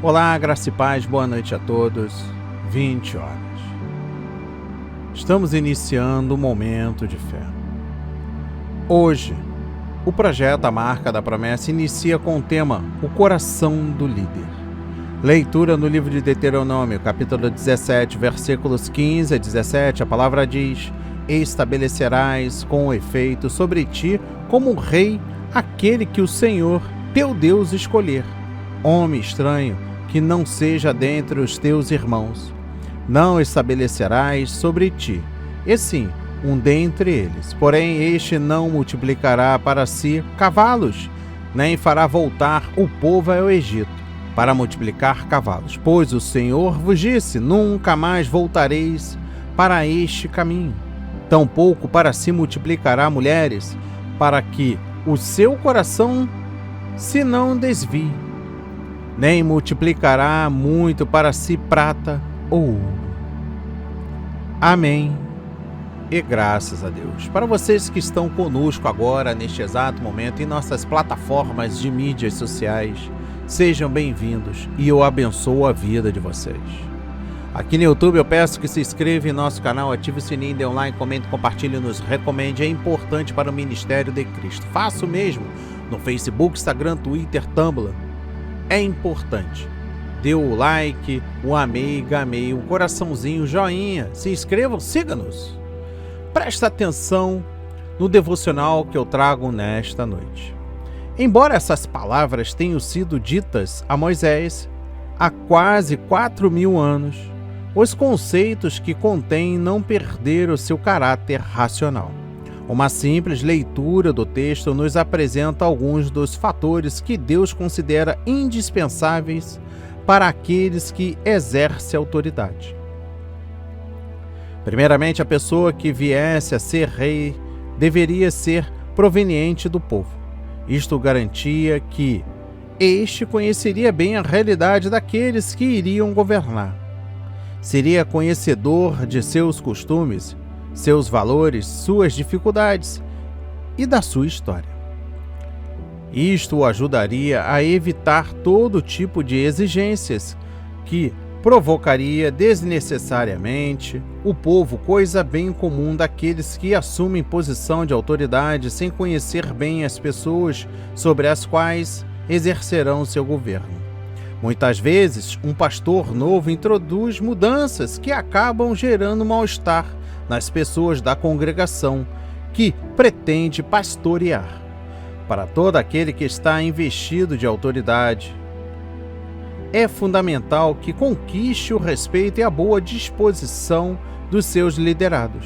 Olá, graça e paz, boa noite a todos. 20 horas. Estamos iniciando um momento de fé. Hoje, o projeto A Marca da Promessa inicia com o tema O Coração do Líder. Leitura no livro de Deuteronômio, capítulo 17, versículos 15 a 17, a palavra diz: Estabelecerás com efeito sobre ti como rei aquele que o Senhor, teu Deus, escolher, homem estranho, que não seja dentre os teus irmãos. Não estabelecerás sobre ti, e sim, um dentre eles. Porém, este não multiplicará para si cavalos, nem fará voltar o povo ao Egito, para multiplicar cavalos. Pois o Senhor vos disse: nunca mais voltareis para este caminho. Tampouco para si multiplicará mulheres, para que o seu coração se não desvie. Nem multiplicará muito para si prata ou ouro. Amém. E graças a Deus. Para vocês que estão conosco agora, neste exato momento, em nossas plataformas de mídias sociais, sejam bem-vindos e eu abençoo a vida de vocês. Aqui no YouTube eu peço que se inscreva em nosso canal, ative o sininho, dê um like, comente, compartilhe e nos recomende. É importante para o Ministério de Cristo. Faça o mesmo no Facebook, Instagram, Twitter, Tumblr. É importante. Dê o like, o amei, gamei, um coraçãozinho, joinha. Se inscrevam, siga-nos. Presta atenção no devocional que eu trago nesta noite. Embora essas palavras tenham sido ditas a Moisés há quase 4.000 anos, os conceitos que contém não perderam seu caráter racional. Uma simples leitura do texto nos apresenta alguns dos fatores que Deus considera indispensáveis para aqueles que exercem autoridade. Primeiramente, a pessoa que viesse a ser rei deveria ser proveniente do povo. Isto garantia que este conheceria bem a realidade daqueles que iriam governar. Seria conhecedor de seus costumes, seus valores, suas dificuldades e da sua história. Isto o ajudaria a evitar todo tipo de exigências que provocaria desnecessariamente o povo, coisa bem comum daqueles que assumem posição de autoridade sem conhecer bem as pessoas sobre as quais exercerão seu governo. Muitas vezes, um pastor novo introduz mudanças que acabam gerando mal-estar nas pessoas da congregação que pretende pastorear. Para todo aquele que está investido de autoridade, é fundamental que conquiste o respeito e a boa disposição dos seus liderados.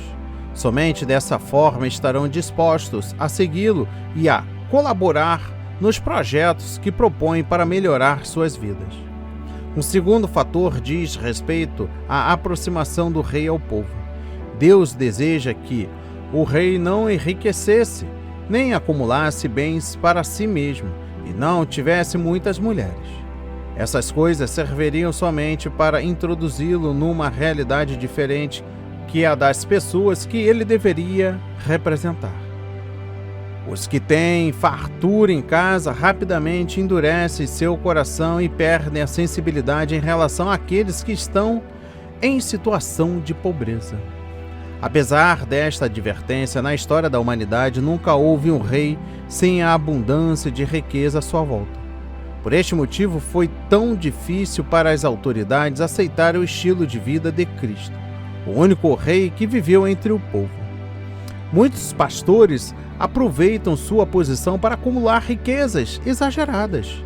Somente dessa forma estarão dispostos a segui-lo e a colaborar nos projetos que propõe para melhorar suas vidas. Um segundo fator diz respeito à aproximação do rei ao povo. Deus deseja que o rei não enriquecesse, nem acumulasse bens para si mesmo, e não tivesse muitas mulheres. Essas coisas serviriam somente para introduzi-lo numa realidade diferente que a das pessoas que ele deveria representar. Os que têm fartura em casa rapidamente endurecem seu coração e perdem a sensibilidade em relação àqueles que estão em situação de pobreza. Apesar desta advertência, na história da humanidade nunca houve um rei sem a abundância de riqueza à sua volta. Por este motivo, foi tão difícil para as autoridades aceitar o estilo de vida de Cristo, o único rei que viveu entre o povo. Muitos pastores aproveitam sua posição para acumular riquezas exageradas,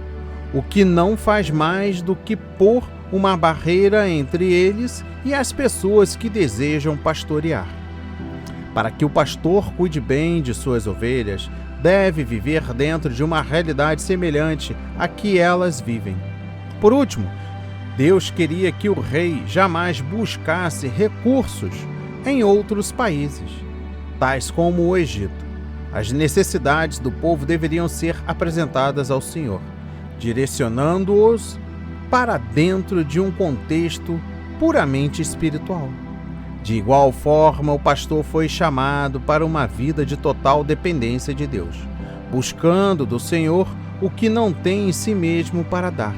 o que não faz mais do que pôr uma barreira entre eles e as pessoas que desejam pastorear. Para que o pastor cuide bem de suas ovelhas, deve viver dentro de uma realidade semelhante à que elas vivem. Por último, Deus queria que o rei jamais buscasse recursos em outros países, tais como o Egito. As necessidades do povo deveriam ser apresentadas ao Senhor, direcionando-os para dentro de um contexto puramente espiritual. De igual forma, o pastor foi chamado para uma vida de total dependência de Deus, buscando do Senhor o que não tem em si mesmo para dar.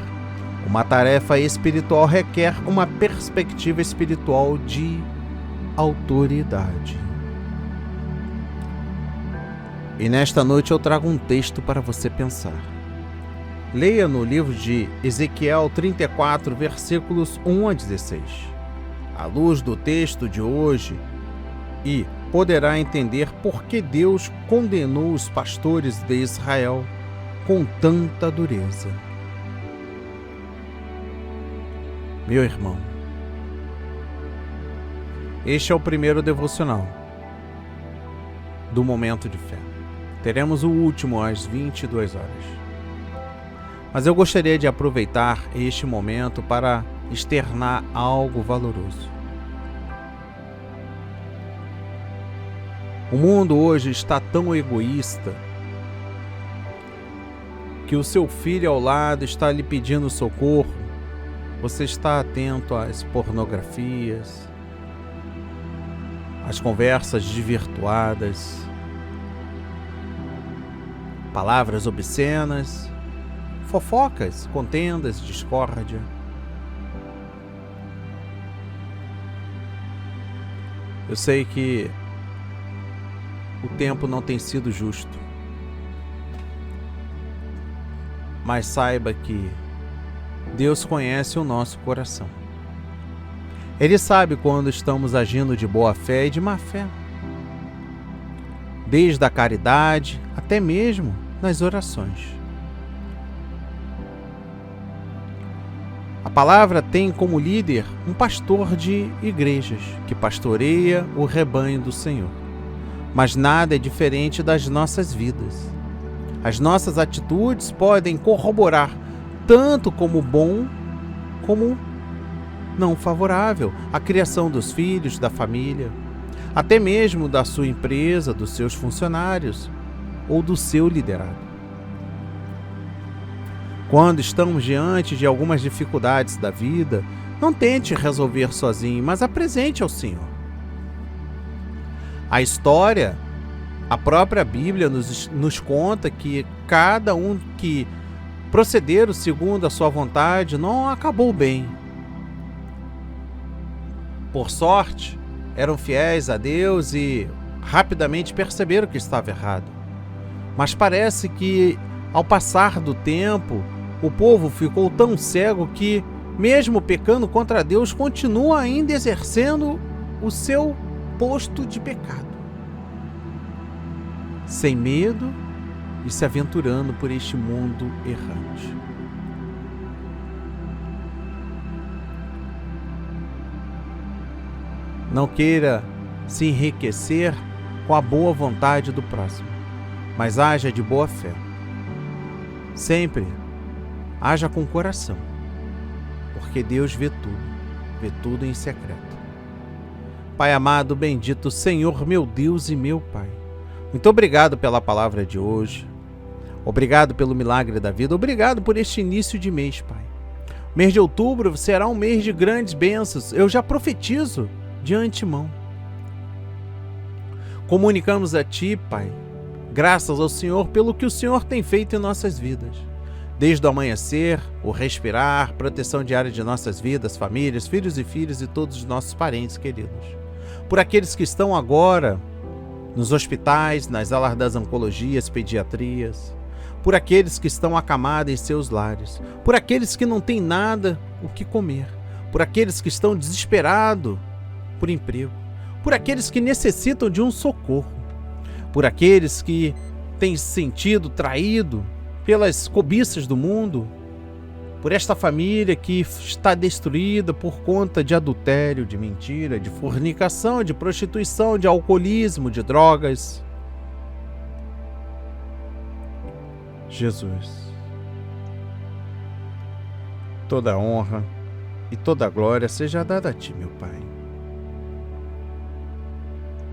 Uma tarefa espiritual requer uma perspectiva espiritual de autoridade. E nesta noite eu trago um texto para você pensar. Leia no livro de Ezequiel 34, versículos 1 a 16. À luz do texto de hoje, e poderá entender por que Deus condenou os pastores de Israel com tanta dureza. Meu irmão, este é o primeiro devocional do Momento de Fé. Teremos o último às 22 horas. Mas eu gostaria de aproveitar este momento para externar algo valoroso. O mundo hoje está tão egoísta que o seu filho ao lado está lhe pedindo socorro. Você está atento às pornografias, às conversas desvirtuadas, palavras obscenas, fofocas, contendas, discórdia. Eu sei que o tempo não tem sido justo, mas saiba que Deus conhece o nosso coração. Ele sabe quando estamos agindo de boa fé e de má fé, desde a caridade até mesmo nas orações. A palavra tem como líder um pastor de igrejas que pastoreia o rebanho do Senhor. Mas nada é diferente das nossas vidas. As nossas atitudes podem corroborar tanto como bom como não favorável a criação dos filhos, da família, até mesmo da sua empresa, dos seus funcionários ou do seu liderado. Quando estamos diante de algumas dificuldades da vida, não tente resolver sozinho, mas apresente ao Senhor. A história, a própria Bíblia nos conta que cada um que procederam segundo a sua vontade não acabou bem. Por sorte, eram fiéis a Deus e rapidamente perceberam que estava errado. Mas parece que, ao passar do tempo, o povo ficou tão cego que, mesmo pecando contra Deus, continua ainda exercendo o seu posto de pecado, sem medo e se aventurando por este mundo errante. Não queira se enriquecer com a boa vontade do próximo, mas haja de boa fé. Sempre haja com coração, porque Deus vê tudo em secreto. Pai amado, bendito Senhor, meu Deus e meu Pai, muito obrigado pela palavra de hoje. Obrigado pelo milagre da vida. Obrigado por este início de mês, Pai. O mês de outubro será um mês de grandes bênçãos. Eu já profetizo de antemão. Comunicamos a Ti, Pai, graças ao Senhor pelo que o Senhor tem feito em nossas vidas. Desde o amanhecer, o respirar, proteção diária de nossas vidas, famílias, filhos e filhas e todos os nossos parentes queridos. Por aqueles que estão agora nos hospitais, nas alas das oncologias, pediatrias, por aqueles que estão acamados em seus lares, por aqueles que não têm nada o que comer, por aqueles que estão desesperados por emprego, por aqueles que necessitam de um socorro, por aqueles que têm se sentido traído pelas cobiças do mundo, por esta família que está destruída por conta de adultério, de mentira, de fornicação, de prostituição, de alcoolismo, de drogas. Jesus, toda a honra e toda a glória seja dada a Ti, meu Pai.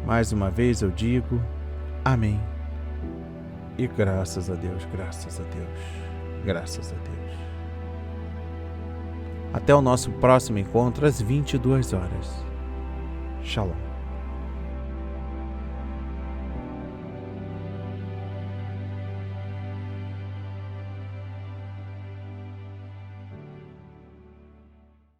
Mais uma vez eu digo, amém. E graças a Deus, graças a Deus, graças a Deus. Até o nosso próximo encontro às 22 horas. Shalom.